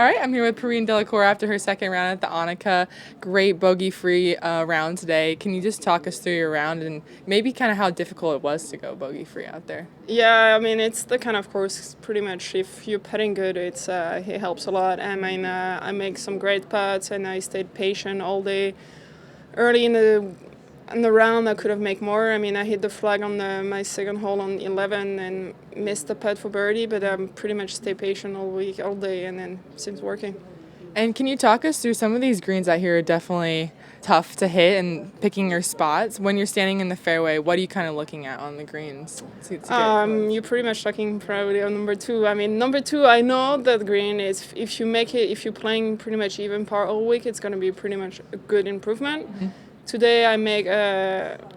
All right, I'm here with Perrine Delacour after her second round at the ANNIKA. Great bogey-free round today. Can you just talk us through your round and maybe kind of how difficult it was to go bogey-free out there? Yeah, I mean, it's the kind of course pretty much if you're putting good, it helps a lot. I mean, I make some great putts and I stayed patient all day. Early in the round, I could have made more. I mean, I hit the flag on my second hole on 11 and missed the putt for birdie, but I pretty much stay patient all week, all day, and then it seems working. And can you talk us through some of these greens out here are definitely tough to hit and picking your spots. When you're standing in the fairway, what are you kind of looking at on the greens to get close? You're pretty much talking probably on number two. I mean, number two, I know that green is, if you make it, if you're playing pretty much even par all week, it's going to be pretty much a good improvement. Mm-hmm. Today I make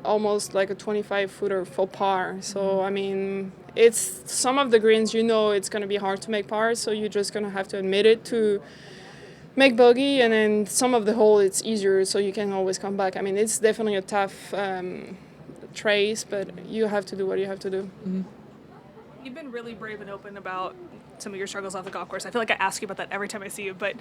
almost like a 25-footer for par. So, I mean, it's some of the greens, it's going to be hard to make par, so you're just going to have to admit it to make bogey, and then some of the hole it's easier, so you can always come back. I mean, it's definitely a tough trace, but you have to do what you have to do. Mm-hmm. You've been really brave and open about some of your struggles off the golf course. I feel like I ask you about that every time I see you, but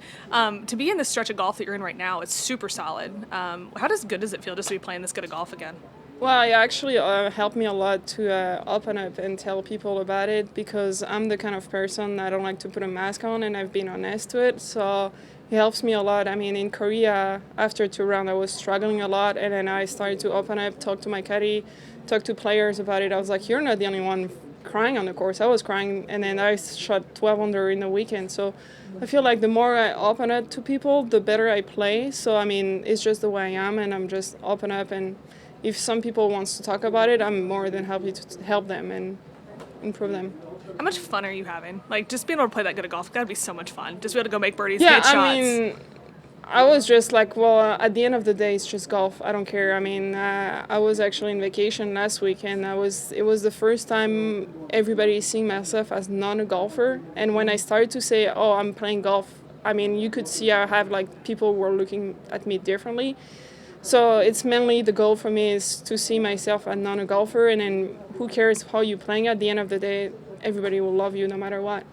to be in this stretch of golf that you're in right now, it's super solid. How good does it feel just to be playing this good of golf again? Well, it actually helped me a lot to open up and tell people about it, because I'm the kind of person I don't like to put a mask on, and I've been honest to it, so it helps me a lot. I mean, in Korea, after 2 rounds, I was struggling a lot, and then I started to open up, talk to my caddy, talk to players about it. I was like, you're not the only one crying on the course. I was crying, and then I shot 12 under in the weekend. So I feel like the more I open up to people, the better I play. So, I mean, it's just the way I am, and I'm just open up, and if some people wants to talk about it, I'm more than happy to help them and improve them. How much fun are you having? Like, just being able to play that good of golf, it's got to be so much fun. Just be able to go make birdies, hit shots. I mean, I was just like, well, at the end of the day, it's just golf. I don't care. I mean, I was actually on vacation last week, and it was the first time everybody seeing myself as not a golfer. And when I started to say, oh, I'm playing golf, I mean, you could see I have like people were looking at me differently. So it's mainly the goal for me is to see myself as not a golfer, and then who cares how you're playing. At the end of the day, everybody will love you no matter what.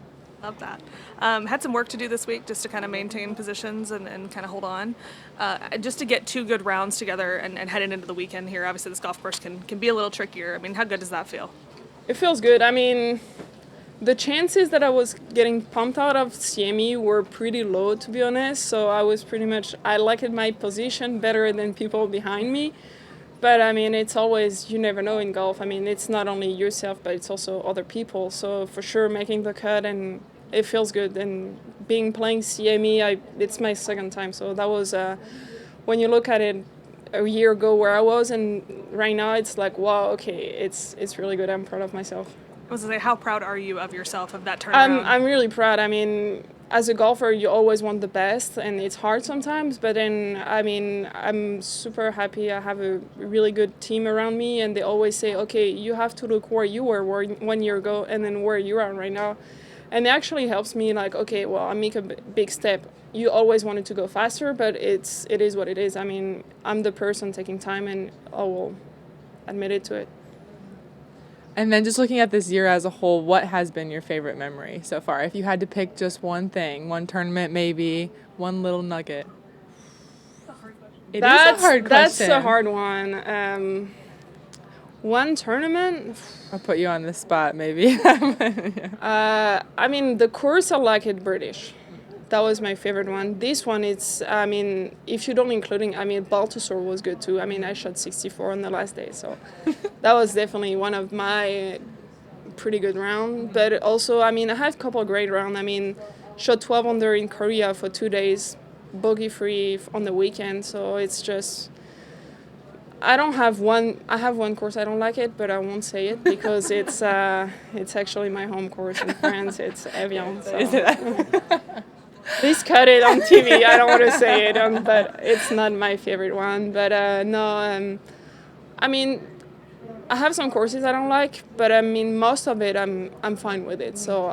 Love that. Had some work to do this week just to kind of maintain positions and kind of hold on. Just to get 2 good rounds together and heading into the weekend here. Obviously, this golf course can be a little trickier. I mean, how good does that feel? It feels good. I mean, the chances that I was getting pumped out of CME were pretty low, to be honest. So I liked my position better than people behind me. But, I mean, it's always, you never know in golf. I mean, it's not only yourself, but it's also other people. So, for sure, making the cut, and it feels good. And playing CME, it's my second time. So that was, when you look at it a year ago where I was, and right now it's like, wow, okay, it's really good. I'm proud of myself. I was going to say, how proud are you of yourself, of that turnaround? I'm really proud. I mean, as a golfer, you always want the best, and it's hard sometimes. But then, I mean, I'm super happy. I have a really good team around me, and they always say, okay, you have to look where you were 1 year ago and then where you are right now. And it actually helps me, like, okay, well, I make a big step. You always wanted to go faster, but it is what it is. I mean, I'm the person taking time, and I will admit it to it. And then just looking at this year as a whole, what has been your favorite memory so far? If you had to pick just one thing, one tournament maybe, one little nugget. It is a hard question. That's a hard one. One tournament? I'll put you on the spot maybe. Yeah. I mean, the course I like it British. That was my favorite one. This one, I mean, if you don't including, I mean, Baltusar was good too. I mean, I shot 64 on the last day, so that was definitely one of my pretty good round. But also, I mean, I had a couple of great rounds. I mean, shot 12 under in Korea for 2 days, bogey-free on the weekend. So it's just, I have one course I don't like it, but I won't say it because it's actually my home course in France. It's Evian. So. Is it? Please cut it on TV. I don't want to say it, but it's not my favorite one. But no, I mean, I have some courses I don't like, but I mean, most of it I'm fine with it. So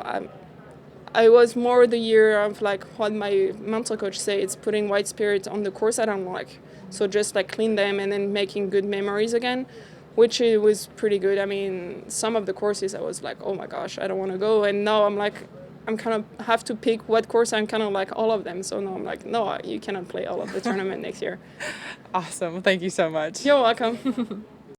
I was more the year of like what my mental coach say. It's putting white spirit on the course I don't like. So just like clean them and then making good memories again, which it was pretty good. I mean, some of the courses I was like, oh my gosh, I don't want to go. And now I'm like, I'm kind of have to pick what course. I'm kind of like all of them. So now I'm like, no, you cannot play all of the tournament next year. Awesome. Well, thank you so much. You're welcome.